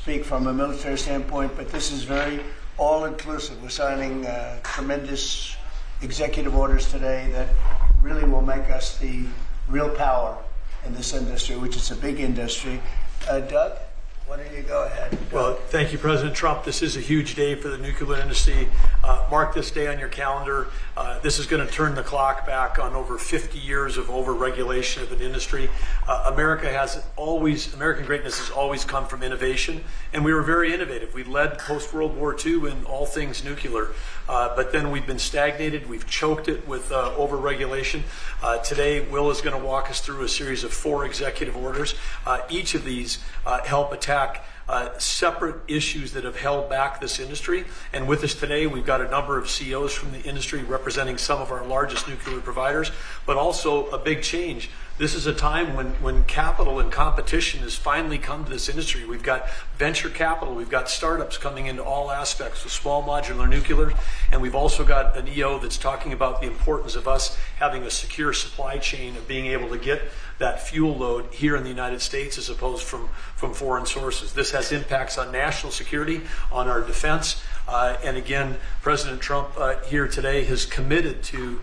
speak from a military standpoint, but this is very all-inclusive. We're signing tremendous executive orders today that really will make us the real power in this industry, which is a big industry. Doug, why don't you go ahead? Well, thank you, President Trump. This is a huge day for the nuclear industry. Mark this day on your calendar. This is going to turn the clock back on over 50 years of overregulation of an industry. American greatness has always come from innovation, and we were very innovative. We led post-World War II in all things nuclear, but then we've been stagnated. We've choked it with overregulation. Today, Will is going to walk us through a series of 4 executive orders. Each of these help attack separate issues that have held back this industry. And with us today, we've got a number of CEOs from the industry representing some of our largest nuclear providers, but also a big change. This is a time when capital and competition has finally come to this industry. We've got venture capital, we've got startups coming into all aspects of small modular nuclear, and we've also got an EO that's talking about the importance of us having a secure supply chain of being able to get that fuel load here in the United States as opposed from foreign sources. This has impacts on national security, on our defense, and again, President Trump here today has committed to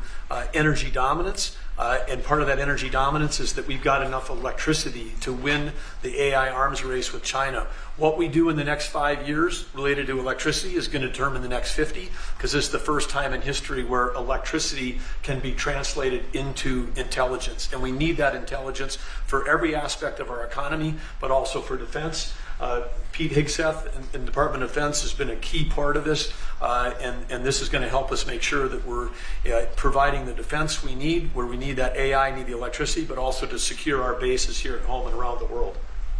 energy dominance. And part of that energy dominance is that we've got enough electricity to win the AI arms race with China. What we do in the next 5 years related to electricity is going to determine the next 50, because this is the first time in history where electricity can be translated into intelligence. And we need that intelligence for every aspect of our economy, but also for defense. Pete Hegseth in the Department of Defense has been a key part of this, and this is going to help us make sure that we're providing the defense we need, where we need that AI, need the electricity, but also to secure our bases here at home and around the world.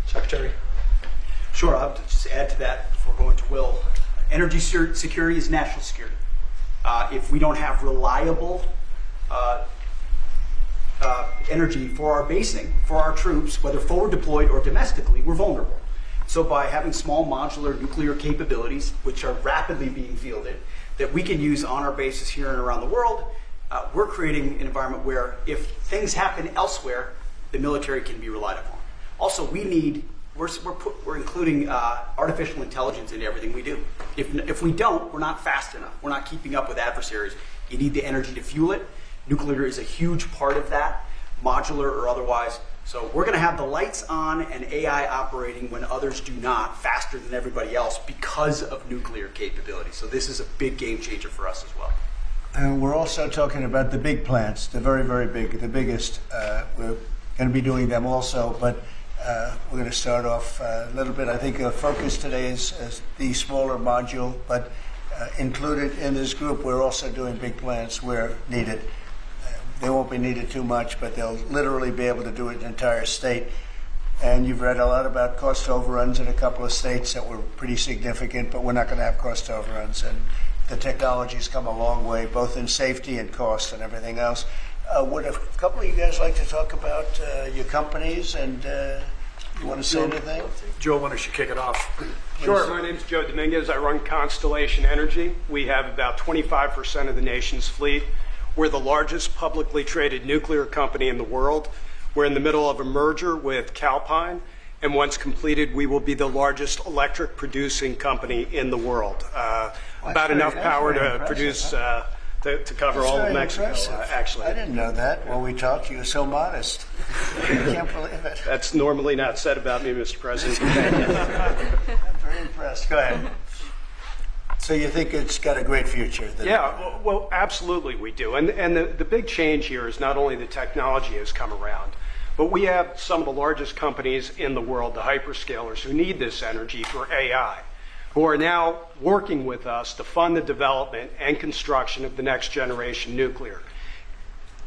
Secretary? Sure, I'll just add to that before going to Will. Energy security is national security. If we don't have reliable energy for our basing, for our troops, whether forward deployed or domestically, we're vulnerable. So by having small modular nuclear capabilities, which are rapidly being fielded, that we can use on our bases here and around the world, we're creating an environment where if things happen elsewhere, the military can be relied upon. Also, we're including artificial intelligence into everything we do. If we don't, we're not fast enough. We're not keeping up with adversaries. You need the energy to fuel it. Nuclear is a huge part of that, modular or otherwise. So we're going to have the lights on and AI operating when others do not, faster than everybody else because of nuclear capability. So this is a big game changer for us as well. And we're also talking about the big plants, the very, very big, the biggest. We're going to be doing them also, but we're going to start off a little bit. I think our focus today is the smaller module, but included in this group, we're also doing big plants where needed. They won't be needed too much, but they'll literally be able to do it in an entire state. And you've read a lot about cost overruns in a couple of states that were pretty significant, but we're not going to have cost overruns. And the technology's come a long way, both in safety and cost and everything else. Would a couple of you guys like to talk about your companies and you want to say anything? Joe, why don't you kick it off? Sure, my name's Joe Dominguez. I run Constellation Energy. We have about 25% of the nation's fleet. We're the largest publicly traded nuclear company in the world. We're in the middle of a merger with Calpine, and once completed, we will be the largest electric producing company in the world. About enough power to produce, to cover all of Mexico, actually. I didn't know that. When we talked, you were so modest. I can't believe it. That's normally not said about me, Mr. President. I'm very impressed. Go ahead. So you think it's got a great future? Yeah, well, absolutely we do. And the big change here is not only the technology has come around, but we have some of the largest companies in the world, the hyperscalers, who need this energy for AI, who are now working with us to fund the development and construction of the next generation nuclear.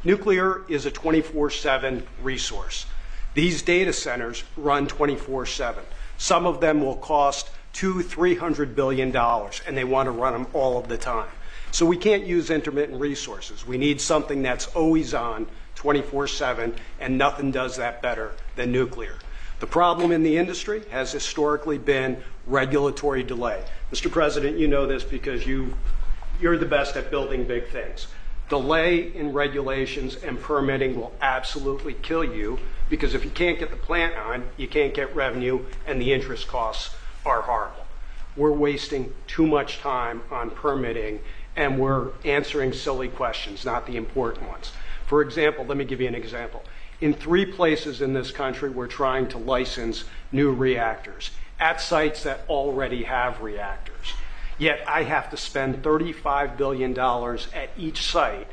Nuclear is a 24/7 resource. These data centers run 24/7. Some of them will cost $200–300 billion, and they want to run them all of the time. So we can't use intermittent resources. We need something that's always on, 24/7, and nothing does that better than nuclear. The problem in the industry has historically been regulatory delay. Mr. President, you know this because you're the best at building big things. Delay in regulations and permitting will absolutely kill you, because if you can't get the plant on, you can't get revenue, and the interest costs are horrible. We're wasting too much time on permitting, and we're answering silly questions, not the important ones. For example, let me give you an example. In 3 places in this country, we're trying to license new reactors at sites that already have reactors. Yet I have to spend $35 billion at each site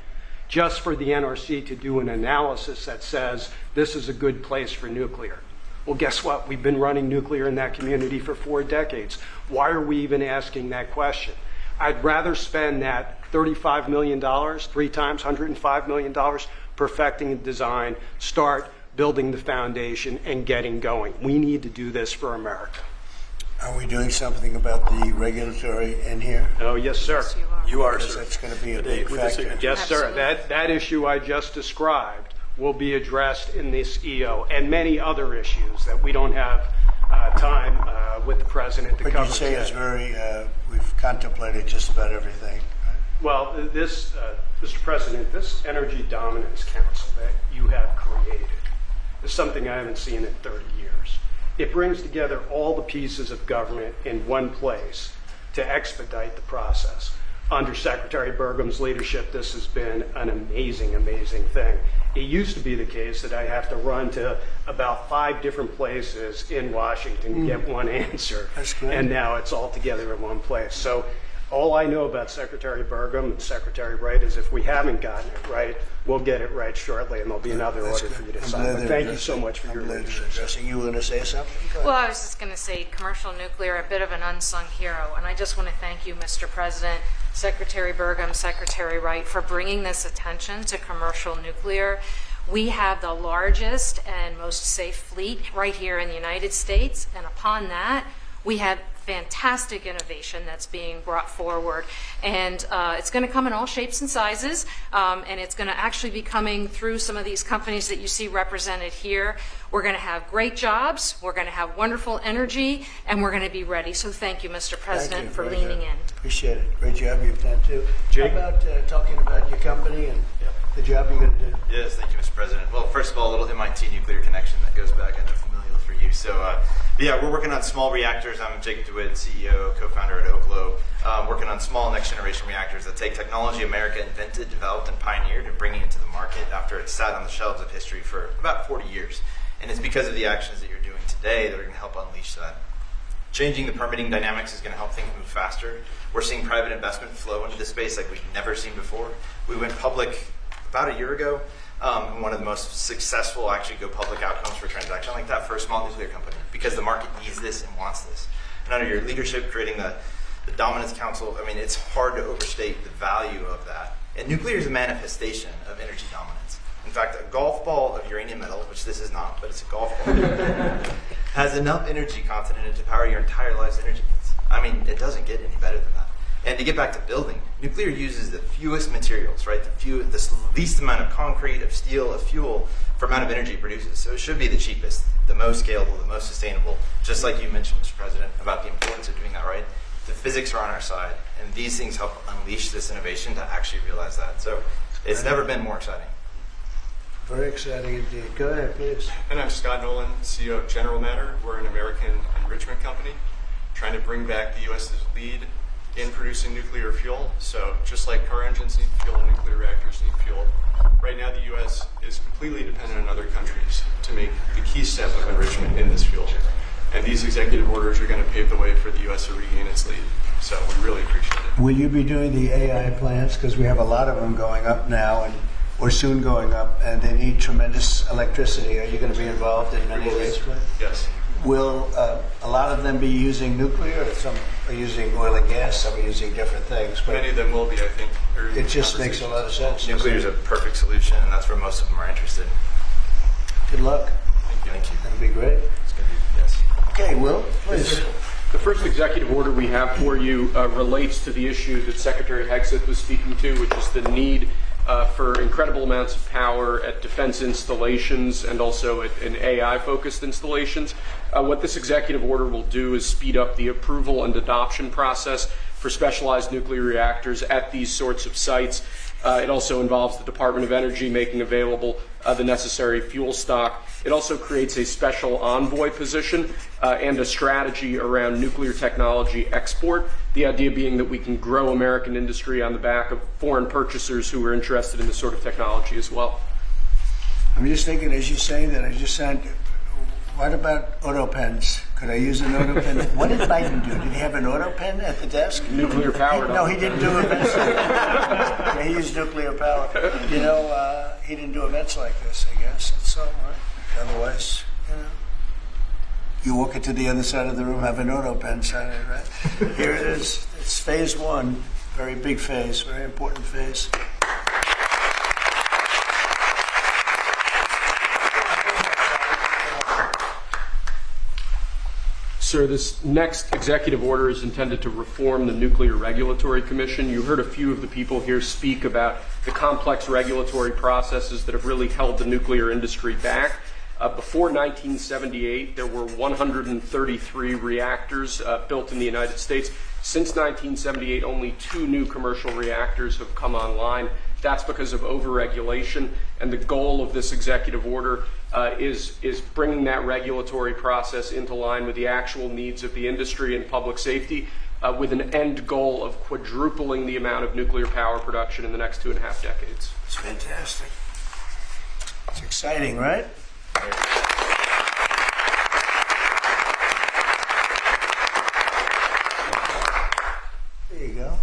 just for the NRC to do an analysis that says this is a good place for nuclear. Well, guess what? We've been running nuclear in that community for 4 decades. Why are we even asking that question? I'd rather spend that $35 million, 3 times $105 million, perfecting a design, start building the foundation, and getting going. We need to do this for America. Are we doing something about the regulatory in here? Oh, yes, sir. Yes, you are. You are, Because sir. that's going to be a Today, big with the factor. signature. Yes, sir. Absolutely. That issue I just described will be addressed in this EO and many other issues that we don't have time with the president to But cover you say today. it's very, we've contemplated just about everything. Right? Well, this, Mr. President, this Energy Dominance Council that you have created is something I haven't seen in 30 years. It brings together all the pieces of government in one place to expedite the process. Under Secretary Burgum's leadership, this has been an amazing, amazing thing. It used to be the case that I have to run to about 5 different places in Washington to get one answer. That's great. And now it's all together in one place. So all I know about Secretary Burgum and Secretary Wright is if we haven't gotten it right, we'll get it right shortly, and there'll be another That's order good. for you to I'm sign. glad But they're thank you addressing- so much for I'm your glad they're leadership. addressing. You were going to say something? Go ahead. Well, I was just going to say commercial nuclear, a bit of an unsung hero. And I just want to thank you, Mr. President, Secretary Burgum, Secretary Wright, for bringing this attention to commercial nuclear. We have the largest and most safe fleet right here in the United States. And upon that, we have fantastic innovation that's being brought forward. And it's going to come in all shapes and sizes. And it's going to actually be coming through some of these companies that you see represented here. We're going to have great jobs. We're going to have wonderful energy. And we're going to be ready. So thank you, Mr. President, for Very leaning good. in. Appreciate it. Great job you've done too. Jake? How about talking about your company and the job you're going to do? Yes, thank you, Mr. President. Well, first of all, a little MIT nuclear connection that goes back, I know, familial for you. So, yeah, we're working on small reactors. I'm Jacob DeWitt, CEO, co-founder at Oklo. Working on small next-generation reactors that take technology America invented, developed, and pioneered and bringing it to the market after it sat on the shelves of history for about 40 years. And it's because of the actions that you're doing today that are going to help unleash that. Changing the permitting dynamics is going to help things move faster. We're seeing private investment flow into this space like we've never seen before. We went public about a year ago, and one of the most successful actually go public outcomes for a transaction like that for a small nuclear company, because the market needs this and wants this. And under your leadership, creating the Dominance Council, I mean, it's hard to overstate the value of that. And nuclear is a manifestation of energy dominance. In fact, a golf ball of uranium metal, which this is not, but it's a golf ball, has enough energy content in it to power your entire life's energy needs. I mean, it doesn't get any better than that. And to get back to building, nuclear uses the fewest materials, right? The least amount of concrete, of steel, of fuel for amount of energy it produces. So it should be the cheapest, the most scalable, the most sustainable. Just like you mentioned, Mr. President, about the importance of doing that right. The physics are on our side, and these things help unleash this innovation to actually realize that. So it's never been more exciting. Very exciting indeed. Go ahead, please. And I'm Scott Nolan, CEO of General Matter. We're an American enrichment company trying to bring back the U.S.'s lead in producing nuclear fuel. So just like car engines need fuel, nuclear reactors need fuel. Right now, the U.S. is completely dependent on other countries to make the key step of enrichment in this fuel. And these executive orders are going to pave the way for the U.S. to regain its lead. So we really appreciate it. Will you be doing the AI plants? Because we have a lot of them going up now, and or soon going up, and they need tremendous electricity. Are you going to be involved in many of these plants? Yes. Will a lot of them be using nuclear? Or some are using oil and gas, some are using different things. But Many of them will be, I think. it just makes a lot of sense. Nuclear is a perfect solution, and that's where most of them are interested. Good luck. Thank you. That'll be great. It's going to be, yes. Okay, Will, please. The first executive order we have for you relates to the issue that Secretary Hegseth was speaking to, which is the need for incredible amounts of power at defense installations and also in AI-focused installations. What this executive order will do is speed up the approval and adoption process for specialized nuclear reactors at these sorts of sites. It also involves the Department of Energy making available the necessary fuel stock. It also creates a special envoy position and a strategy around nuclear technology export, the idea being that we can grow American industry on the back of foreign purchasers who are interested in this sort of technology as well. I'm just thinking, as you say that, I just said, what about auto pens? Could I use an auto pen? What did Biden do? Did he have an auto pen at the desk? Nuclear powered. No, he didn't do events like that. Yeah, he used nuclear power. You know, he didn't do events like this, I guess. That's all right. Otherwise, you know, you walk into the other side of the room, have an auto pen sign it, right? Here it is. It's phase one. Very big phase, very important phase. Sir, this next executive order is intended to reform the Nuclear Regulatory Commission. You heard a few of the people here speak about the complex regulatory processes that have really held the nuclear industry back. Before 1978, there were 133 reactors built in the United States. Since 1978, only 2 new commercial reactors have come online. That's because of overregulation, and the goal of this executive order is bringing that regulatory process into line with the actual needs of the industry and public safety, with an end goal of quadrupling the amount of nuclear power production in the next 2.5 decades. It's fantastic. It's exciting, right? There you go.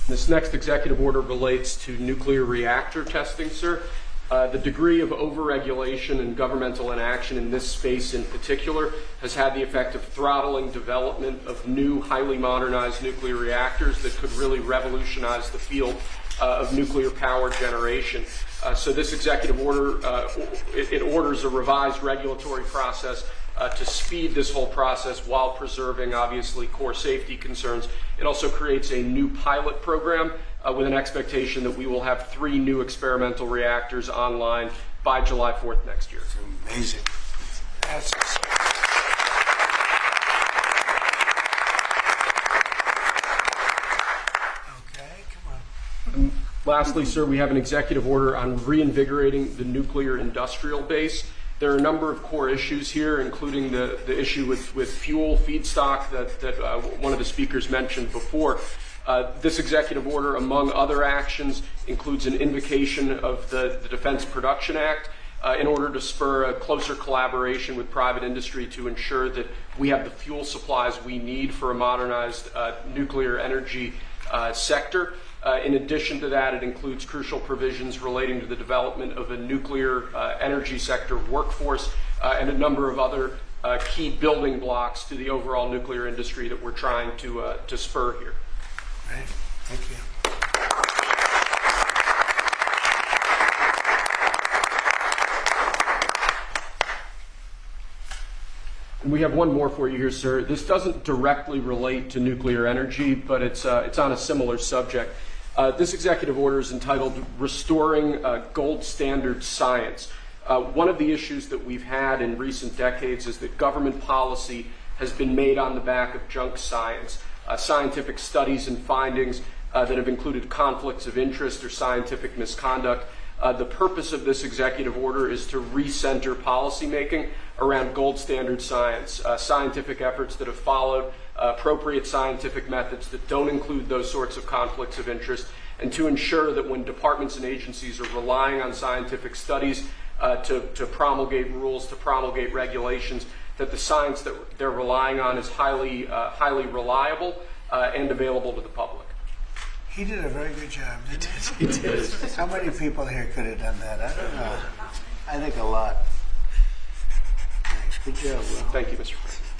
This next executive order relates to nuclear reactor testing, sir. The degree of overregulation and governmental inaction in this space in particular has had the effect of throttling development of new, highly modernized nuclear reactors that could really revolutionize the field of nuclear power generation. So this executive order, it orders a revised regulatory process to speed this whole process while preserving, obviously, core safety concerns. It also creates a new pilot program with an expectation that we will have 3 new experimental reactors online by July 4th next year. It's amazing. That's exciting. Okay, come on. Lastly, sir, we have an executive order on reinvigorating the nuclear industrial base. There are a number of core issues here, including the issue with fuel feedstock that one of the speakers mentioned before. This executive order, among other actions, includes an invocation of the Defense Production Act in order to spur a closer collaboration with private industry to ensure that we have the fuel supplies we need for a modernized nuclear energy sector. In addition to that, it includes crucial provisions relating to the development of a nuclear energy sector workforce and a number of other key building blocks to the overall nuclear industry that we're trying to spur here. Right. Thank you. We have one more for you here, sir. This doesn't directly relate to nuclear energy, but it's on a similar subject. This executive order is entitled Restoring Gold Standard Science. One of the issues that we've had in recent decades is that government policy has been made on the back of junk science. Scientific studies and findings that have included conflicts of interest or scientific misconduct. The purpose of this executive order is to recenter policymaking around gold standard science, scientific efforts that have followed appropriate scientific methods that don't include those sorts of conflicts of interest, and to ensure that when departments and agencies are relying on scientific studies to promulgate rules, to promulgate regulations, that the science that they're relying on is highly reliable and available to the public. He did a very good job, didn't he? He did. How many people here could have done that? I don't know. I think a lot. Thanks. Good job, Will. Thank you, Mr. President.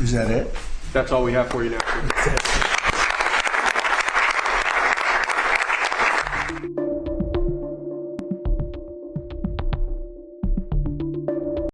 Is that it? That's all we have for you now, sir.